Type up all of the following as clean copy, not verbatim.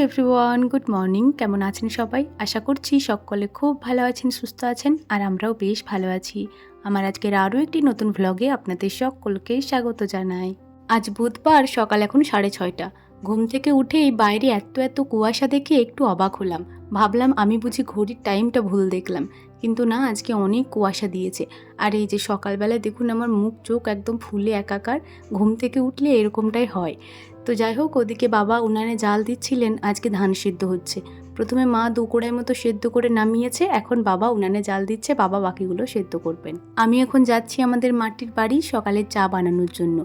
Everyone, good morning. কেমন আছেন সবাই? আশা করছি সকলে খুব ভালো আছেন, সুস্থ আছেন, আর আমরাও বেশ ভালো আছি। আমার আজকের আরও একটি নতুন ভ্লগে আপনাদের সকলকে স্বাগত জানাই। আজ বুধবার, সকাল এখন 6:30। ঘুম থেকে উঠেই বাইরে এত এত কুয়াশা দেখে একটু অবাক হলাম। ভাবলাম আমি বুঝি ঘড়ির টাইমটা ভুল দেখলাম, কিন্তু না, আজকে অনেক কুয়াশা দিয়েছে। আর এই যে সকালবেলায় দেখুন আমার মুখ চোখ একদম ফুলে একাকার। ঘুম থেকে উঠলে এরকমটাই হয়। তো যাই হোক, ওদিকে বাবা উনানে জাল দিচ্ছিলেন, আজকে ধান সিদ্ধ হচ্ছে। প্রথমে মা 2 কড়াই মতো সেদ্ধ করে নামিয়েছে, এখন বাবা উনানে জাল দিচ্ছে, বাবা বাকিগুলো সেদ্ধ করবেন। আমি এখন যাচ্ছি আমাদের মাটির বাড়ি সকালে চা বানানোর জন্য।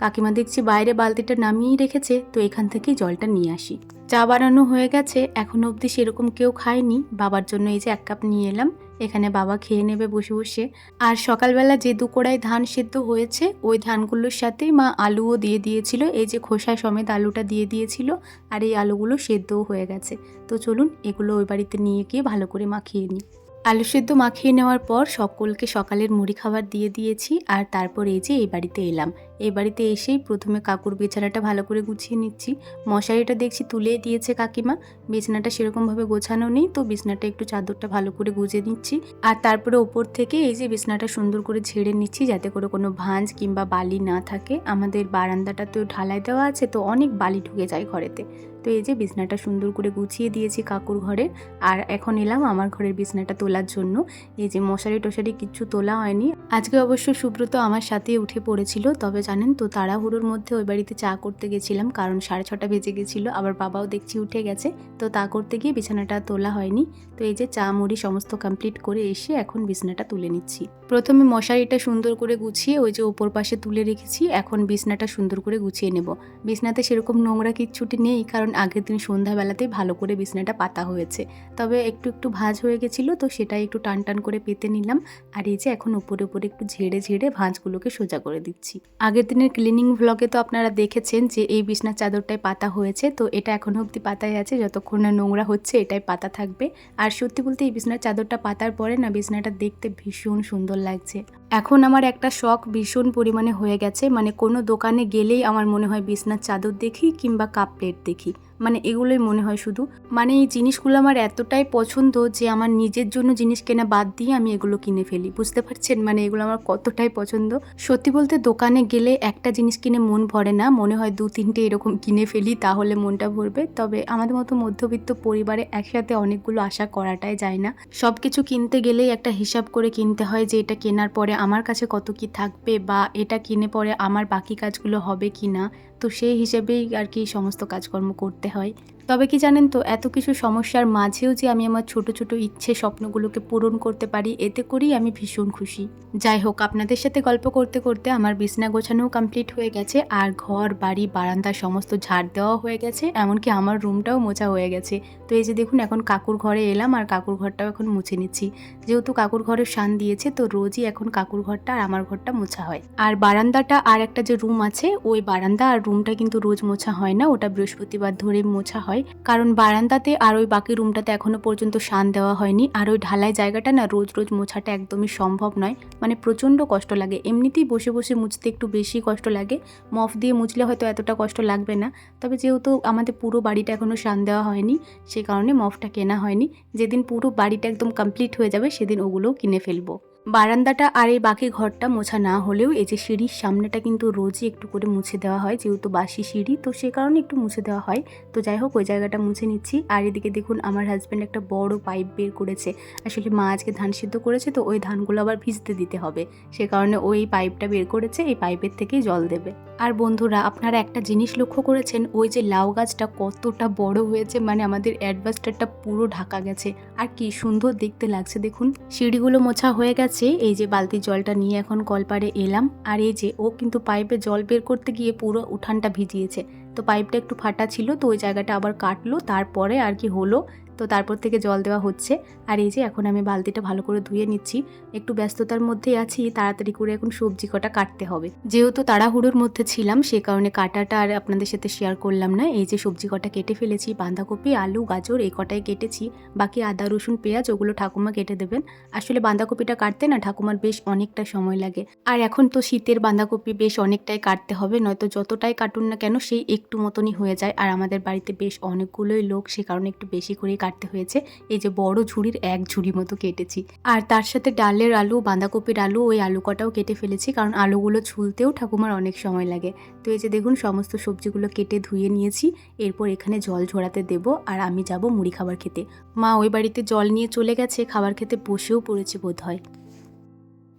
কাকিমা দেখছি বাইরে বালতিটা নামিয়েই রেখেছে, তো এখান থেকেই জলটা নিয়ে আসি। চা বানানো হয়ে গেছে, এখনো অবধি সেরকম কেউ খায়নি। বাবার জন্য এই যে 1 কাপ নিয়ে এলাম, এখানে বাবা খেয়ে নেবে বসে বসে। আর সকালবেলা যে 2 কড়াই ধান সেদ্ধ হয়েছে, ওই ধানগুলোর সাথেই মা আলুও দিয়ে দিয়েছিল। এই যে খোসা সমেত আলুটা দিয়ে দিয়েছিল, আর এই আলুগুলো সেদ্ধও হয়ে গেছে। তো চলুন এগুলো ওই বাড়িতে নিয়ে গিয়ে ভালো করে মাখিয়ে নিই। আলু সেদ্ধ মাখিয়ে নেওয়ার পর সকলকে সকালের মুড়ি খাবার দিয়ে দিয়েছি, আর তারপর এই যে এই বাড়িতে এলাম। এই বাড়িতে এসেই প্রথমে কাকুর বিছানাটা ভালো করে গুছিয়ে নিচ্ছি। মশারিটা দেখছি তুলে দিয়েছে কাকিমা, বিছানাটা সেরকমভাবে গোছানো নেই, তো বিছানাটা একটু চাদরটা ভালো করে গুজে নিচ্ছি। আর তারপরে ওপর থেকে এই যে বিছানাটা সুন্দর করে ঝেড়ে নিচ্ছি, যাতে করে কোনো ভাঁজ কিংবা বালি না থাকে। আমাদের বারান্দাটা তো ঢালাই দেওয়া আছে, তো অনেক বালি ঢুকে যায় ঘরেতে। তো এই যে বিছানাটা সুন্দর করে গুছিয়ে দিয়েছি কাকুর ঘরে। আর এখন এলাম আমার ঘরের বিছানাটা তোলার জন্য। এই যে মশারি টশারি কিচ্ছু তোলা হয়নি। আজকে অবশ্য সুব্রত আমার সাথে উঠে পড়েছিল, তবে জানেন তো তাড়াহুড়োর মধ্যে ওই বাড়িতে চা করতে গেছিলাম, কারণ 6:30 বেজে গেছিলো। আবার বাবাও দেখছি উঠে গেছে, তো তা করতে গিয়ে বিছানাটা তোলা হয়নি। তো এই যে চা মুড়ি সমস্ত কমপ্লিট করে এসে এখন বিছানাটা তুলে নিচ্ছি। প্রথমে মশারিটা সুন্দর করে গুছিয়ে ওই যে ওপর পাশে তুলে রেখেছি, এখন বিছানাটা সুন্দর করে গুছিয়ে নেব। বিছানাতে সেরকম নোংরা কিচ্ছুটি নেই, কারণ আগের দিন সন্ধ্যাবেলাতেই ভালো করে বিছানাটা পাতা হয়েছে। তবে একটু একটু ভাঁজ হয়ে গেছিলো, তো সেটাই একটু টান টান করে পেতে নিলাম। আর এই যে এখন উপরে উপরে একটু ঝেড়ে ঝেড়ে ভাঁজগুলোকে সোজা করে দিচ্ছি। আগের দিনের ক্লিনিং ভ্লগে তো আপনারা দেখেছেন যে এই বিছনার চাদরটাই পাতা হয়েছে, তো এটা এখনো অবধি পাতাই আছে, যতক্ষণ না নোংরা হচ্ছে এটাই পাতা থাকবে। আর সত্যি বলতে এই বিছনার চাদরটা পাতার পরে না বিছনাটা দেখতে ভীষণ সুন্দর লাগছে। এখন আমার একটা শখ ভীষণ পরিমাণে হয়ে গেছে, মানে কোনো দোকানে গেলেই আমার মনে হয় বিছনার চাদর দেখি কিংবা কাপ প্লেট দেখি, মানে এগুলোই মনে হয় শুধু। মানে এই জিনিসগুলো আমার এতটাই পছন্দ যে আমার নিজের জন্য জিনিস কেনা বাদ দিয়ে আমি এগুলো কিনে ফেলি। বুঝতে পারছেন মানে এগুলো আমার কতটাই পছন্দ। সত্যি বলতে দোকানে গেলে একটা জিনিস কিনে মন ভরে না, মনে হয় 2-3টে এরকম কিনে ফেলি, তাহলে মনটা ভরবে। তবে আমাদের মতো মধ্যবিত্ত পরিবারে একসাথে অনেকগুলো আশা করাটাই যায় না। সব কিছু কিনতে গেলেই একটা হিসাব করে কিনতে হয় যে এটা কেনার পরে আমার কাছে কত কি থাকবে, বা এটা কিনে পরে আমার বাকি কাজগুলো হবে কি না। তো সেই হিসেবেই আর কি সমস্ত কাজকর্ম করতে হয়। তবে কি জানেন তো, এত কিছু সমস্যার মাঝেও যে আমি আমার ছোট ছোট ইচ্ছে স্বপ্নগুলোকে পূরণ করতে পারি, এতে করেই আমি ভীষণ খুশি। যাই হোক, আপনাদের সাথে গল্প করতে করতে আমার বিছনা গোছানোও কমপ্লিট হয়ে গেছে, আর ঘর বাড়ি বারান্দা সমস্ত ঝাড় দেওয়া হয়ে গেছে, এমনকি আমার রুমটাও মোছা হয়ে গেছে। তো এই যে দেখুন এখন কাকুর ঘরে এলাম, আর কাকুর ঘরটাও এখন মুছে নিচ্ছি। যেহেতু কাকুর ঘরে শান দিয়েছে, তো রোজই এখন কাকুর ঘরটা আর আমার ঘরটা মোছা হয়। আর বারান্দাটা আর একটা যে রুম আছে, ওই বারান্দা আর রুমটা কিন্তু রোজ মোছা হয় না, ওটা বৃহস্পতিবার ধরে মোছা হয়। কারণ বারান্দাতে আর ওই বাকি রুমটাতে এখনো পর্যন্ত শান দেওয়া হয়নি। আর ওই ঢালাই জায়গাটা না রোজ রোজ মোছাটা একদমই সম্ভব নয়, মানে প্রচণ্ড কষ্ট লাগে। এমনিতেই বসে বসে মুছতে একটু বেশি কষ্ট লাগে, মফ দিয়ে মুছলে হয়তো এতটা কষ্ট লাগবে না। তবে যেহেতু আমাদের পুরো বাড়িটা এখনও শান দেওয়া হয়নি, সে কারণে মফটা কেনা হয়নি। যেদিন পুরো বাড়িটা একদম কমপ্লিট হয়ে যাবে সেদিন ওগুলোও কিনে ফেলবো। বারান্দাটা আর এই বাকি ঘরটা মোছা না হলেও এই যে সিঁড়ির সামনেটা কিন্তু রোজই একটু করে মুছে দেওয়া হয়, যেহেতু বাসি সিঁড়ি, তো সে কারণে একটু মুছে দেওয়া হয়। তো যাই হোক, ওই জায়গাটা মুছে নিচ্ছি। আর এদিকে দেখুন আমার হাজব্যান্ড একটা বড় পাইপ বের করেছে। আসলে মা আজকে ধান সিদ্ধ করেছে, তো ওই ধানগুলো আবার ভিজতে দিতে হবে, সে কারণে ওই পাইপটা বের করেছে, এই পাইপের থেকেই জল দেবে। আর বন্ধুরা, আপনারা একটা জিনিস লক্ষ্য করেছেন, ওই যে লাউ গাছটা কতটা বড় হয়েছে, মানে আমাদের অ্যাডভাস্টারটা পুরো ঢাকা গেছে, আর কি সুন্দর দেখতে লাগছে দেখুন। সিঁড়িগুলো মোছা হয়ে গেছে, এই যে বালতির জলটা নিয়ে এখন কলপাড়ে এলাম। আর এই যে ও কিন্তু পাইপে জল বের করতে গিয়ে পুরো উঠানটা ভিজিয়েছে। তো পাইপটা একটু ফাটা ছিল, তো ওই জায়গাটা আবার কাটলো, তারপরে আর কি হলো। তো তারপর থেকে জল দেওয়া হচ্ছে। আর এই যে এখন আমি বালতিটা ভালো করে ধুয়ে নিচ্ছি। একটু ব্যস্ততার মধ্যেই আছি, তাড়াতাড়ি করে এখন সবজি কটা কাটতে হবে। যেহেতু তাড়াহুড়োর মধ্যে ছিলাম সে কারণে কাটাটা আর আপনাদের সাথে শেয়ার করলাম না। এই যে সবজি কটা কেটে ফেলেছি, বাঁধাকপি, আলু, গাজর এই কটাই কেটেছি। বাকি আদা, রসুন, পেঁয়াজ ওগুলো ঠাকুমা কেটে দেবেন। আসলে বাঁধাকপিটা কাটতে না ঠাকুমার বেশ অনেকটা সময় লাগে। আর এখন তো শীতের বাঁধাকপি বেশ অনেকটাই কাটতে হবে, নয়তো যতটাই কাটুন না কেন সেই একটু মতনই হয়ে যায়। আর আমাদের বাড়িতে বেশ অনেকগুলোই লোক, সে কারণে একটু বেশি করেই কাটতে হয়েছে। এই যে বড় ঝুড়ির এক ঝুড়ি মতো কেটেছি। আর তার সাথে ডালের আলু, বাঁধাকপির আলু, ওই আলু কটাও কেটে ফেলেছি, কারণ আলুগুলো ছুলতেও ঠাকুমার অনেক সময় লাগে। তো এই যে দেখুন সমস্ত সবজিগুলো কেটে ধুয়ে নিয়েছি। এরপর এখানে জল ঝরাতে দেব আর আমি যাব মুড়ি খাবার খেতে। মা ওই বাড়িতে জল নিয়ে চলে গেছে, খাবার খেতে বসেও পড়েছে বোধহয়।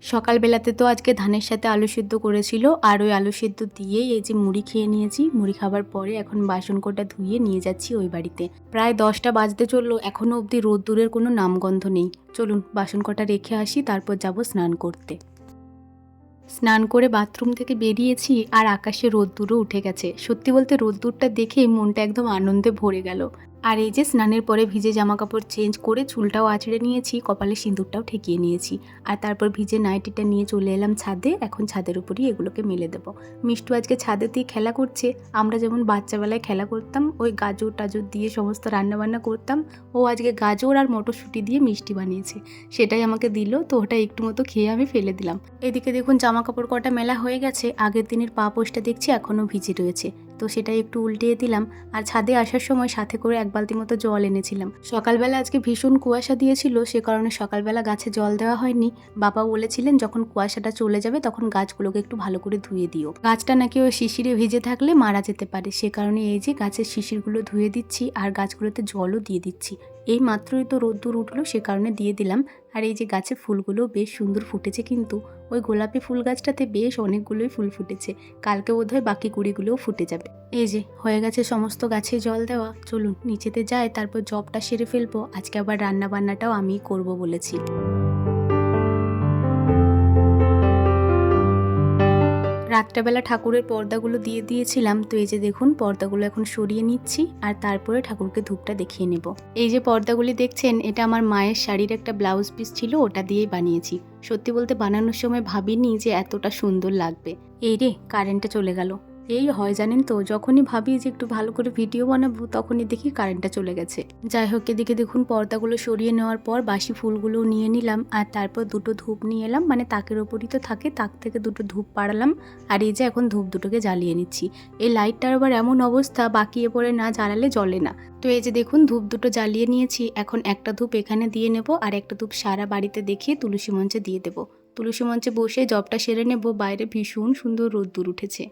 সকালবেলাতে তো আজকে ধানের সাথে আলু সিদ্ধ করেছিল, আর ওই আলু সিদ্ধ দিয়েই এই যে মুড়ি খেয়ে নিয়েছি। মুড়ি খাবার পরে এখন বাসন কোটা ধুয়ে নিয়ে যাচ্ছি ওই বাড়িতে। প্রায় 10টা বাজতে চললো, এখনও অবধি রোদ্দুরের কোনো নামগন্ধ নেই। চলুন বাসন কটা রেখে আসি, তারপর যাব স্নান করতে। স্নান করে বাথরুম থেকে বেরিয়েছি আর আকাশে রোদ্দুরও উঠে গেছে। সত্যি বলতে রোদ্দুরটা দেখে মনটা একদম আনন্দে ভরে গেল। আর এই যে স্নানের পরে ভিজে জামা কাপড় চেঞ্জ করে চুলটাও আঁচড়ে নিয়েছি, কপালে সিঁদুরটাও ঠেকিয়ে নিয়েছি। আর তারপর ভিজে নাইটিটা নিয়ে চলে এলাম ছাদে। এখন ছাদের উপরই এগুলোকে মেলে দেবো। মিষ্টু আজকে ছাদেতেই খেলা করছে। আমরা যেমন বাচ্চাবেলায় খেলা করতাম, ওই গাজর টাজর দিয়ে সমস্ত রান্নাবান্না করতাম, ও আজকে গাজর আর মটরশুঁটি দিয়ে মিষ্টি বানিয়েছে। সেটাই আমাকে দিল, তো ওটা একটু মতো খেয়ে আমি ফেলে দিলাম। এদিকে দেখুন জামা কাপড় কটা মেলা হয়ে গেছে। আগের দিনের পা পোস্টটা দেখছি এখনও ভিজে রয়েছে, তো সেটাই একটু উল্টিয়ে দিলাম। আর ছাদে আসার সময় সাথে করে 1 বালতি মতো জল এনেছিলাম। সকালবেলা আজকে ভীষণ কুয়াশা দিয়েছিল, সে কারণে সকালবেলা গাছে জল দেওয়া হয়নি। বাবা বলেছিলেন যখন কুয়াশাটা চলে যাবে তখন গাছগুলোকে একটু ভালো করে ধুয়ে দিও। গাছটা নাকি ওই শিশিরে ভিজে থাকলে মারা যেতে পারে, সে কারণে এই যে গাছের শিশিরগুলো ধুয়ে দিচ্ছি আর গাছগুলোতে জলও দিয়ে দিচ্ছি। এই মাত্রই তো রোদ্দুর উঠলো, সে কারণে দিয়ে দিলাম। আর এই যে গাছের ফুলগুলো বেশ সুন্দর ফুটেছে, কিন্তু ওই গোলাপি ফুল গাছটাতে বেশ অনেকগুলোই ফুল ফুটেছে। কালকে বোধহয় বাকি কুড়িগুলোও ফুটে যাবে। এই যে হয়ে গেছে সমস্ত গাছে জল দেওয়া। চলুন নিচেতে যাই, তারপর জবটা সেরে ফেলবো। আজকে আবার রান্না বান্নাটাও আমিই করব বলেছি। রাত্রেবেলা ঠাকুরের পর্দাগুলো দিয়ে দিয়েছিলাম, তো এই যে দেখুন পর্দাগুলো এখন সরিয়ে নিচ্ছি আর তারপরে ঠাকুরকে ধূপটা দেখিয়ে নেব। এই যে পর্দাগুলি দেখছেন, এটা আমার মায়ের শাড়ির একটা ব্লাউজ পিস ছিল, ওটা দিয়েই বানিয়েছি। সত্যি বলতে বানানোর সময় ভাবিনি যে এতটা সুন্দর লাগবে। এই রে কারেন্টটা চলে গেল। এই হয় জানেন তো, যখনই ভাবি যে একটু ভালো করে ভিডিও বানাবো তখনই দেখি কারেন্টটা চলে গেছে। যাই হোক, এদিকে দেখুন পর্দাগুলো সরিয়ে নেওয়ার পর বাসি ফুলগুলো নিয়ে নিলাম আর তারপর দুটো ধূপ নিয়ে এলাম, মানে তাকের ওপরই তো থাকে, তাক থেকে দুটো ধূপ পাড়ালাম। আর এই যে এখন ধূপ দুটোকে জ্বালিয়ে নিচ্ছি। এই লাইটটার আবার এমন অবস্থা, বাকিয়ে পড়ে না জ্বালালে জ্বলে না। তো এই যে দেখুন ধূপ দুটো জ্বালিয়ে নিয়েছি। এখন একটা ধূপ এখানে দিয়ে নেব আর একটা ধূপ সারা বাড়িতে দেখিয়ে তুলসী মঞ্চে দিয়ে দেবো। তুলসী মঞ্চে বসে জবটা সেরে নেব। বাইরে ভীষণ সুন্দর রোদ্দুর উঠেছে।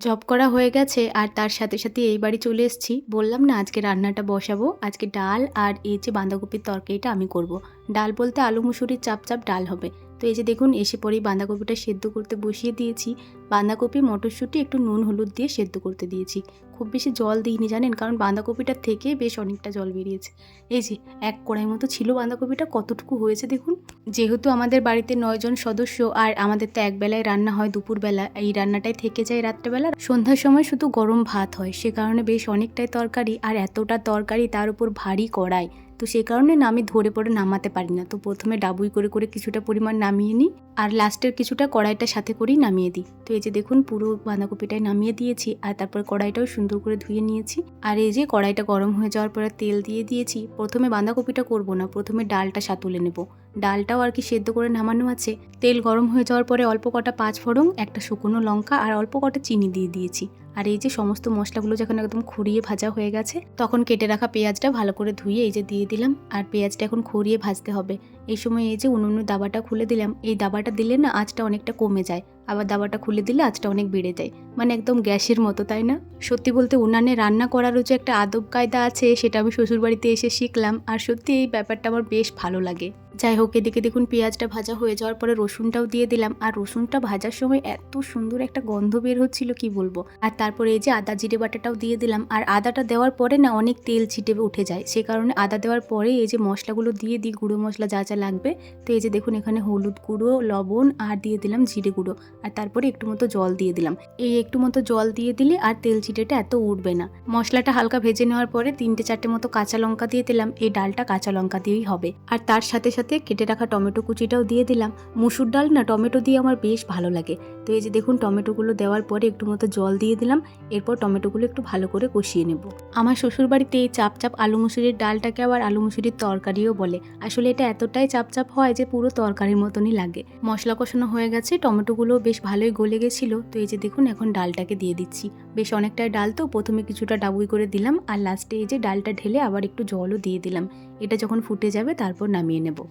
জব করা হয়ে গেছে আর তার সাথে সাথে এই বাড়ি চলে এসেছি। বললাম না আজকে রান্নাটা বসাবো। আজকে ডাল আর এই যে বাঁধাকপির তরকারিটা আমি করব। ডাল বলতে আলু মুসুরির চাপ চাপ ডাল হবে। তো এই যে দেখুন এসে পরেই বাঁধাকপিটা সেদ্ধ করতে বসিয়ে দিয়েছি। বাঁধাকপি মটরশুঁটি একটু নুন হলুদ দিয়ে সেদ্ধ করতে দিয়েছি। খুব বেশি জল দিইনি জানেন, কারণ বাঁধাকপিটার থেকে বেশ অনেকটা জল বেরিয়েছে। এই যে 1 কড়াই মতো ছিল বাঁধাকপিটা, কতটুকু হয়েছে দেখুন। যেহেতু আমাদের বাড়িতে 9 জন সদস্য আর আমাদের তো একবেলায় রান্না হয়, দুপুরবেলা এই রান্নাটাই থেকে যায় রাত্রেবেলা। সন্ধ্যার সময় শুধু গরম ভাত হয়, সে কারণে বেশ অনেকটাই তরকারি, আর এতটা তরকারি তার উপর ভারী কড়াই। তো সে কারণে না আমি ধরে পড়ে নামাতে পারি না। তো প্রথমে ডাবুই করে করে কিছুটা পরিমাণ নামিয়ে নিই আর লাস্টের কিছুটা কড়াইটার সাথে করেই নামিয়ে দিই। তো এই যে দেখুন পুরো বাঁধাকপিটাই নামিয়ে দিয়েছি আর তারপর কড়াইটাও সুন্দর করে ধুয়ে নিয়েছি। আর এই যে কড়াইটা গরম হয়ে যাওয়ার পরে তেল দিয়ে দিয়েছি। প্রথমে বাঁধাকপিটা করব না, প্রথমে ডালটা সাতুলে নেব। ডালটাও আর কি সেদ্ধ করে নামানো আছে। তেল গরম হয়ে যাওয়ার পরে অল্প কটা 5 ফোড়ন, একটা শুকনো লঙ্কা আর অল্প কটা চিনি দিয়ে দিয়েছি। আর এই যে সমস্ত মশলাগুলো যখন একদম খড়িয়ে ভাজা হয়ে গেছে তখন কেটে রাখা পেঁয়াজটা ভালো করে ধুয়ে এই যে দিয়ে দিলাম। আর পেঁয়াজটা এখন খড়িয়ে ভাজতে হবে। এই সময় এই যে উনুনের দাবাটা খুলে দিলাম। এই দাবাটা দিলে না আঁচটা অনেকটা কমে যায়, আবার দাবাটা খুলে দিলে আঁচটা অনেক বেড়ে যায়, মানে একদম গ্যাসের মতো, তাই না? সত্যি বলতে উনানে রান্না করারও যে একটা আদব কায়দা আছে সেটা আমি শ্বশুরবাড়িতে এসে শিখলাম, আর সত্যি এই ব্যাপারটা আমার বেশ ভালো লাগে। যাই হোক, এদিকে দেখুন পেঁয়াজটা ভাজা হয়ে যাওয়ার পরে রসুনটাও দিয়ে দিলাম। আর রসুনটা ভাজার সময় এত সুন্দর একটা গন্ধ বের হচ্ছিল কি বলবো। আর তারপরে এই যে আদা জিরে বাটাটাও দিয়ে দিলাম। আর আদাটা দেওয়ার পরে না অনেক তেল ছিটে উঠে যায়, সে কারণে আদা দেওয়ার পরে এই যে মশলাগুলো দিয়ে দিই, গুঁড়ো মশলা যা যা লাগবে। তো এই যে দেখুন এখানে হলুদ গুঁড়ো, লবণ আর দিয়ে দিলাম জিরে গুঁড়ো। আর তারপরে একটু মতো জল দিয়ে দিলাম। এই একটু মতো জল দিয়ে দিলে আর তেল চিটেটা এত উঠবে না। মশলাটা হালকা ভেজে নেওয়ার পরে 3-4টে মতো কাঁচা লঙ্কা দিয়ে দিলাম। এই ডালটা কাঁচা লঙ্কা দিয়েই হবে। আর তার সাথে সাথে কেটে রাখা টমেটো কুচিটাও দিয়ে দিলাম। মুসুর ডাল না টমেটো দিয়ে আমার বেশ ভালো লাগে। তো এই যে দেখুন টমেটোগুলো দেওয়ার পরে একটু মতো জল দিয়ে দিলাম। এরপর টমেটোগুলো একটু ভালো করে কষিয়ে নেব। আমার শ্বশুরবাড়িতে এই চাপ চাপ আলু মুসুরির ডালটাকে আবার আলু মুসুরির তরকারিও বলে। আসলে এটা এতটাই চাপচাপ হয় যে পুরো তরকারির মতনই লাগে। মশলা কষানো হয়ে গেছে, টমেটোগুলো বেশ ভালোই গলে গেছিল। তো এই যে দেখুন এখন ডালটাকে দিয়ে দিচ্ছি। বেশ অনেকটাই ডাল, তো প্রথমে কিছুটা ডাবুই করে দিলাম আর লাস্টে এই যে ডালটা ঢেলে আবার একটু জলও দিয়ে দিলাম। এটা যখন ফুটে যাবে তারপর নামিয়ে নেব।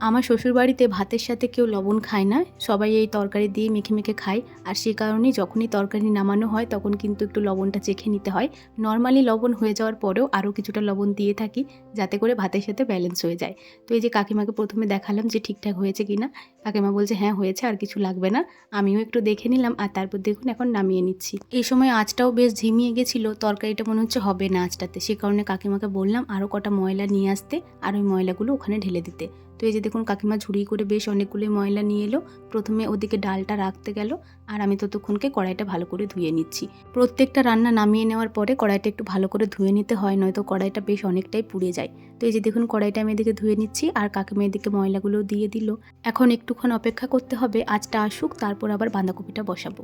আমার শ্বশুরবাড়িতে ভাতের সাথে কেউ লবণ খায় না, সবাই এই তরকারি দিয়ে মেখে মেখে খায়। আর সে কারণেই যখনই তরকারি নামানো হয় তখন কিন্তু একটু লবণটা চেখে নিতে হয়। নর্মালি লবণ হয়ে যাওয়ার পরেও আরও কিছুটা লবণ দিয়ে থাকি যাতে করে ভাতের সাথে ব্যালেন্স হয়ে যায়। তো এই যে কাকিমাকে প্রথমে দেখালাম যে ঠিকঠাক হয়েছে কিনা। কাকিমা বলছে হ্যাঁ হয়েছে, আর কিছু লাগবে না। আমিও একটু দেখে নিলাম আর তারপর দেখুন এখন নামিয়ে নিচ্ছি। এই সময় আঁচটাও বেশ ঝিমিয়ে গেছিলো, তরকারিটা মনে হচ্ছে হবে না আঁচটাতে। সে কারণে কাকিমাকে বললাম আরও কটা ময়লা নিয়ে আসতে আর ওই ময়লাগুলো ওখানে ঢেলে দিতে। তো এই যে দেখুন কাকিমা ঝুড়ি করে বেশ অনেকগুলোই ময়লা নিয়ে এলো। প্রথমে ওদিকে ডালটা রাখতে গেল আর আমি ততক্ষণকে কড়াইটা ভালো করে ধুয়ে নিচ্ছি। প্রত্যেকটা রান্না নামিয়ে নেওয়ার পরে কড়াইটা একটু ভালো করে ধুয়ে নিতে হয়, নয়তো কড়াইটা বেশ অনেকটাই পুড়ে যায়। তো এই যে দেখুন কড়াইটা আমি এদিকে ধুয়ে নিচ্ছি আর কাকিমা এদিকে ময়লাগুলো দিয়ে দিল। এখন একটুক্ষণ অপেক্ষা করতে হবে, আঁচটা আসুক, তারপর আবার বাঁধাকপিটা বসাবো।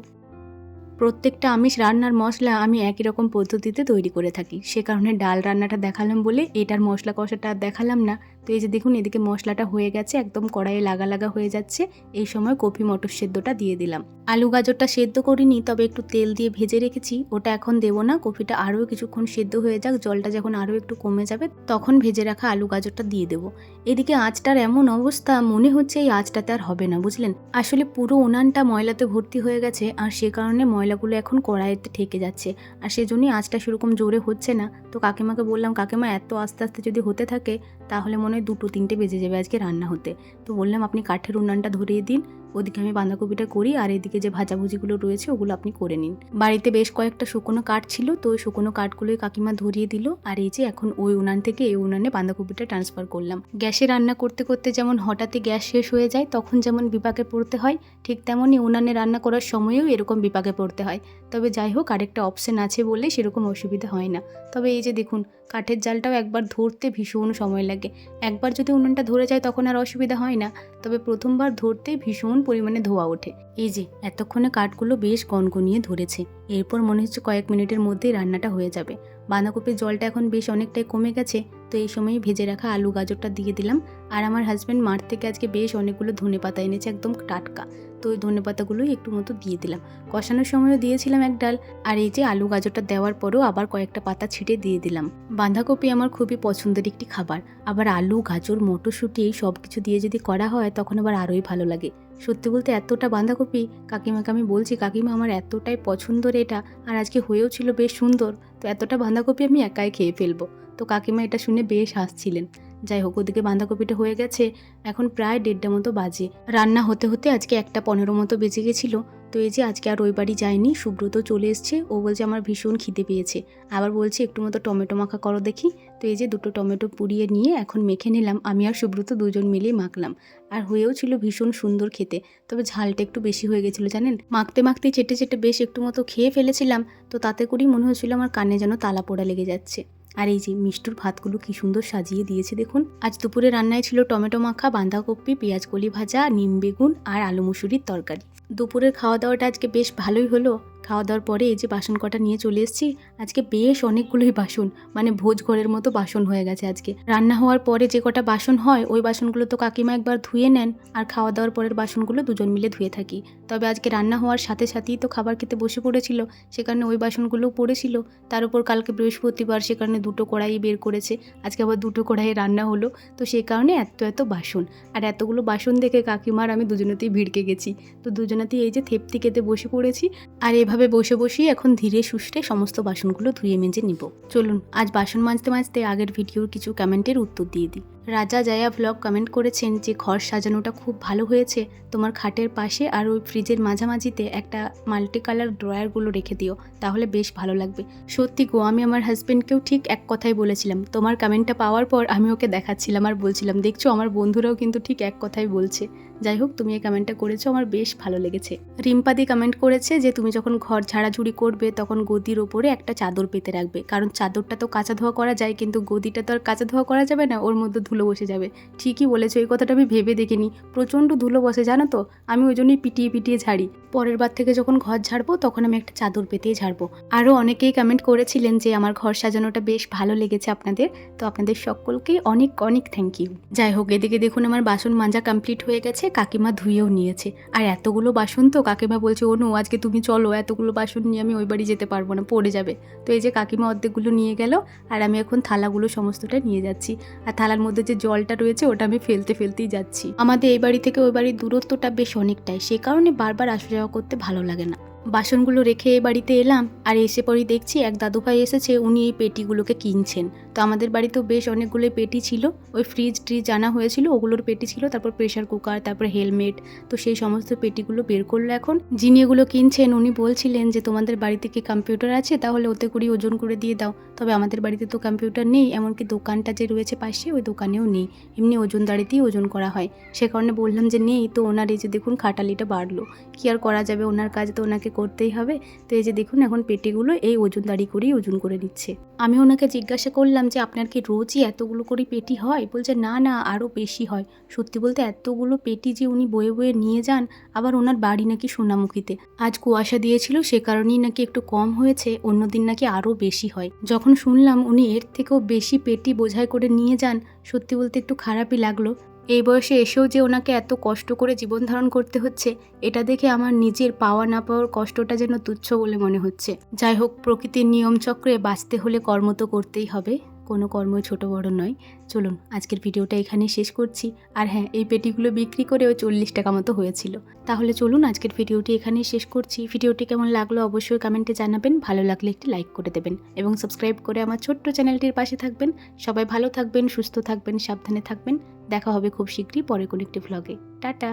প্রত্যেকটা আমিষ রান্নার মশলা আমি একই রকম পদ্ধতিতে তৈরি করে থাকি, সে কারণে ডাল রান্নাটা দেখালাম বলে এটার মশলা কষাটা আর দেখালাম না। তো এই যে দেখুন এদিকে মশলাটা হয়ে গেছে, একদম কড়াইয়ে লাগা লাগা হয়ে যাচ্ছে। এই সময় কপি মটর সেদ্ধটা দিয়ে দিলাম। আলু গাজরটা সেদ্ধ করিনি, তবে একটু তেল দিয়ে ভেজে রেখেছি, ওটা এখন দেবো না। কপিটা আরও কিছুক্ষণ সেদ্ধ হয়ে যাক, জলটা যখন আরও একটু কমে যাবে তখন ভেজে রাখা আলু গাজরটা দিয়ে দেবো। এদিকে আঁচটার এমন অবস্থা, মনে হচ্ছে এই আঁচটাতে আর হবে না, বুঝলেন। আসলে পুরো উনানটা ময়লাতে ভর্তি হয়ে গেছে আর সে কারণে ময়লাগুলো এখন কড়াইতে ঠেকে যাচ্ছে, আর সেজন্যই আঁচটা সেরকম জোরে হচ্ছে না। তো কাকিমাকে বললাম কাকিমা এত আস্তে আস্তে যদি হতে থাকে তাহলে মনে হয় 2-3টে বেজে যাবে আজকে রান্না হতে। তো বললাম আপনি কাঠের উনানটা ধরিয়ে দিন, ওদিকে আমি বাঁধাকপিটা করি আর এদিকে যে ভাজাভুজিগুলো রয়েছে ওগুলো আপনি করে নিন। বাড়িতে বেশ কয়েকটা শুকনো কাঠ ছিল, তো ওই শুকনো কাঠগুলোই কাকিমা ধরিয়ে দিল। আর এই যে এখন ওই উনান থেকে এই উনানে বাঁধাকপিটা ট্রান্সফার করলাম। গ্যাসে রান্না করতে করতে যেমন হঠাৎই গ্যাস শেষ হয়ে যায় তখন যেমন বিপাকে পড়তে হয়, ঠিক তেমনই উনানে রান্না করার সময়েও এরকম বিপাকে পড়তে হয়। তবে যাই হোক আরেকটা অপশন আছে বলে সেরকম অসুবিধা হয় না। তবে এই যে দেখুন কাঠের জালটাও একবার ধরতে ভীষণ সময় লাগে। একবার যদি উনুনটা ধরে যায় তখন আর অসুবিধা হয় না, তবে প্রথমবার ধরতেই ভীষণ পরিমাণে ধোঁয়া ওঠে। এই যে এতক্ষণে কাঠগুলো বেশ গনগনিয়ে ধরেছে, এরপর মনে হচ্ছে কয়েক মিনিটের মধ্যেই রান্নাটা হয়ে যাবে। বাঁধাকপির জলটা এখন বেশ অনেকটাই কমে গেছে, তো এই সময় ভেজে রাখা আলু গাজরটা দিয়ে দিলাম। আর আমার হাজব্যান্ড মাঠ থেকে আজকে বেশ অনেকগুলো ধনেপাতা এনেছে, একদম টাটকা। তো ওই ধনেপাতাগুলোই একটু মতো দিয়ে দিলাম। কষানোর সময়ও দিয়েছিলাম এক ডাল, আর এই যে আলু গাজরটা দেওয়ার পরেও আবার কয়েকটা পাতা ছিটে দিয়ে দিলাম। বাঁধাকপি আমার খুবই পছন্দের একটি খাবার, আবার আলু গাজর মটরশুঁটি এই সব কিছু দিয়ে যদি করা হয় তখন আবার আরোই ভালো লাগে। সত্যি বলতে এতটা বাঁধাকপি কাকিমাকে আমি বলছি কাকিমা আমার এতটাই পছন্দের এটা, আর আজকে হয়েও ছিল বেশ সুন্দর, তো এতটা বাঁধাকপি আমি একাই খেয়ে ফেলবো। তো কাকিমা এটা শুনে বেশ হাসছিলেন। যাই হোক ওদিকে বাঁধাকপিটা হয়ে গেছে, এখন প্রায় 1:30 মতো বাজে। রান্না হতে হতে আজকে 1:15 মতো বেজে গেছিলো। তো এই যে আজকে আর ওই বাড়ি যায়নি, সুব্রত চলে এসছে। ও বলছে আমার ভীষণ খিদে পেয়েছে, আবার বলছে একটু মতো টমেটো মাখা করো দেখি। তো এই যে 2টো টমেটো পুড়িয়ে নিয়ে এখন মেখে নিলাম, আমি আর সুব্রত দুজন মিলেই মাখলাম। আর হয়েও ছিল ভীষণ সুন্দর খেতে, তবে ঝালটা একটু বেশি হয়ে গেছিলো জানেন। মাখতে মাখতে চেটে চেটে বেশ একটু মতো খেয়ে ফেলেছিলাম, তো তাতে করেই মনে হচ্ছিল আমার কানে যেন তালা পোড়া লেগে যাচ্ছে। আর এই যে মিষ্টুর ভাতগুলো কি সুন্দর সাজিয়ে দিয়েছে দেখুন। আজ দুপুরে রান্নায় ছিল টমেটো মাখা, বাঁধাকপি, পেঁয়াজ কলি ভাজা, নিম বেগুন আর আলু মুসুরির তরকারি। দুপুরের খাওয়া দাওয়াটা আজকে বেশ ভালোই হলো। খাওয়া দাওয়ার পরে এই যে বাসন কটা নিয়ে চলে এসেছি, আজকে বেশ অনেকগুলোই বাসন, মানে ভোজ ঘরের মতো বাসন হয়ে গেছে আজকে। রান্না হওয়ার পরে যে কটা বাসন হয় ওই বাসনগুলো তো কাকিমা একবার ধুয়ে নেন, আর খাওয়া দাওয়ার পরের বাসনগুলো দুজন মিলে ধুয়ে থাকি। তবে আজকে রান্না হওয়ার সাথে সাথেই তো খাবার খেতে বসে পড়েছিল, সে কারণে ওই বাসনগুলোও পড়েছিল। তার উপর কালকে বৃহস্পতিবার, সে কারণে 2টো কড়াই বের করেছে, আজকে আবার 2টো কড়াইয়ে রান্না হলো। তো সেই কারণে এত বাসন, আর এতগুলো বাসন দেখে কাকিমার আমি দুজনেতেই ভিড়কে গেছি। তো দুজনেতেই এই যে থেপ্তি খেতে বসে পড়েছি, আর এভাবে বসে বসেই এখন ধীরে সুস্থে সমস্ত বাসনগুলো ধুয়ে মেজে নিব। চলুন আজ বাসন মাজতে মাজতে আগের ভিডিওর কিছু কমেন্টের উত্তর দিয়ে দিই। রাজা জায়া ভ্লগ কমেন্ট করেছেন যে ঘর সাজানোটা খুব ভালো হয়েছে, তোমার খাটের পাশে আর ওই ফ্রিজের মাঝামাঝিতে একটা মাল্টি কালার ড্রয়ারগুলো রেখে দিও, তাহলে বেশ ভালো লাগবে। সত্যি গো, আমি আমার হাজব্যান্ডকেও ঠিক এক কথাই বলেছিলাম। তোমার কমেন্টটা পাওয়ার পর আমি ওকে দেখাচ্ছিলাম আর বলছিলাম দেখছো আমার বন্ধুরাও কিন্তু ঠিক এক কথাই বলছে। যাই হোক, তুমি এই কমেন্টটা করেছো, আমার বেশ ভালো লেগেছে। রিম্পাদি কমেন্ট করেছে যে তুমি যখন ঘর ঝাড়াঝুড়ি করবে তখন গদির ওপরে একটা চাদর পেতে রাখবে, কারণ চাদরটা তো কাচা ধোয়া করা যায়, কিন্তু গদিটা তো আর কাচা ধোয়া করা যাবে না, ওর মধ্যে ধুলো বসে যাবে। ঠিকই বলেছো, এই কথাটা আমি ভেবে দেখিনি, প্রচণ্ড ধুলো বসে জানো তো, আমি ওই জন্যই পিটিয়ে পিটিয়ে ঝাড়ি। পরের বার থেকে যখন ঘর ঝাড়বো তখন আমি একটা চাদর পেতেই ঝাড়বো। আরও অনেকেই কমেন্ট করেছিলেন যে আমার ঘর সাজানোটা বেশ ভালো লেগেছে আপনাদের, তো আপনাদের সকলকেই অনেক অনেক থ্যাংক ইউ। যাই হোক, এদিকে দেখুন আমার বাসন মাজা কমপ্লিট হয়ে গেছে, কাকিমা ধুয়েও নিয়েছে। আর এতগুলো বাসন তো কাকিমা বলছে, ও নো আজকে তুমি চলো, এতগুলো বাসন নিয়ে আমি ওই বাড়ি যেতে পারবো না, পড়ে যাবে। তো এই যে কাকিমা অর্ধেকগুলো নিয়ে গেল, আর আমি এখন থালাগুলো সমস্তটা নিয়ে যাচ্ছি। আর থালার মধ্যে যে জলটা রয়েছে ওটা আমি ফেলতে ফেলতেই যাচ্ছি। আমাদের এই বাড়ি থেকে ওই বাড়ির দূরত্বটা বেশ অনেকটাই, সে কারণে বারবার আসা যাওয়া করতে ভালো লাগে না। বাসনগুলো রেখে এই বাড়িতে এলাম, আর এসে পরেই দেখছি এক দাদুভাই এসেছে, উনি এই পেটিগুলোকে কিনছেন। তো আমাদের বাড়িতেও বেশ অনেকগুলো পেটি ছিল, ওই ফ্রিজ ট্রিজ আনা হয়েছিল ওগুলোর পেটি ছিল, তারপর প্রেশার কুকার, তারপর হেলমেট, তো সেই সমস্ত পেটিগুলো বের করলো এখন। যিনি এগুলো কিনছেন উনি বলছিলেন যে তোমাদের বাড়িতে কি কম্পিউটার আছে, তাহলে ওতে করেই ওজন করে দিয়ে দাও। তবে আমাদের বাড়িতে তো কম্পিউটার নেই, এমনকি দোকানটা যে রয়েছে পাশে ওই দোকানেও নেই, এমনি ওজনদারিতেই ওজন করা হয়। সে কারণে বললাম যে নেই, তো ওনার এই যে দেখুন খাটালিটা বাড়লো, কি আর করা যাবে, ওনার কাজ তো ওনাকে করতেই হবে। তো এই যে দেখুন এখন পেটিগুলো এই ওজনদারি করেই ওজন করে দিচ্ছে। আমি ওনাকে জিজ্ঞাসা করলাম যে আপনার কি রোজই এতগুলো করে পেটি হয়? বলছে না না, আরও বেশি হয়। সত্যি বলতে এতগুলো পেটি যে উনি বয়ে বয়ে নিয়ে যান, আবার ওনার বাড়ি নাকি সোনামুখীতে। আজ কুয়াশা দিয়েছিল সে কারণেই নাকি একটু কম হয়েছে, অন্যদিন নাকি আরও বেশি হয়। যখন শুনলাম উনি এর থেকেও বেশি পেটি বোঝাই করে নিয়ে যান, সত্যি বলতে একটু খারাপই লাগলো। এই বয়সে এসেও যে ওনাকে এত কষ্ট করে জীবন ধারণ করতে হচ্ছে, এটা দেখে আমার নিজের পাওয়া না পাওয়ার কষ্টটা যেন তুচ্ছ বলে মনে হচ্ছে। যাই হোক, প্রকৃতির নিয়মচক্রে বাঁচতে হলে কর্ম তো করতেই হবে, কোনো কর্মই ছোট বড় নয়। চলুন আজকের ভিডিওটা এখানেই শেষ করছি। আর হ্যাঁ, এই পেটিগুলো বিক্রি করে ওই 40 টাকা মতো হয়েছিল। তাহলে চলুন আজকের ভিডিওটি এখানেই শেষ করছি। ভিডিওটি কেমন লাগলো অবশ্যই কমেন্টে জানাবেন, ভালো লাগলে একটি লাইক করে দেবেন এবং সাবস্ক্রাইব করে আমার ছোট্ট চ্যানেলটির পাশে থাকবেন। সবাই ভালো থাকবেন, সুস্থ থাকবেন, সাবধানে থাকবেন। দেখা হবে খুব শীঘ্রই পরে কোনো একটি ভ্লগে। টাটা।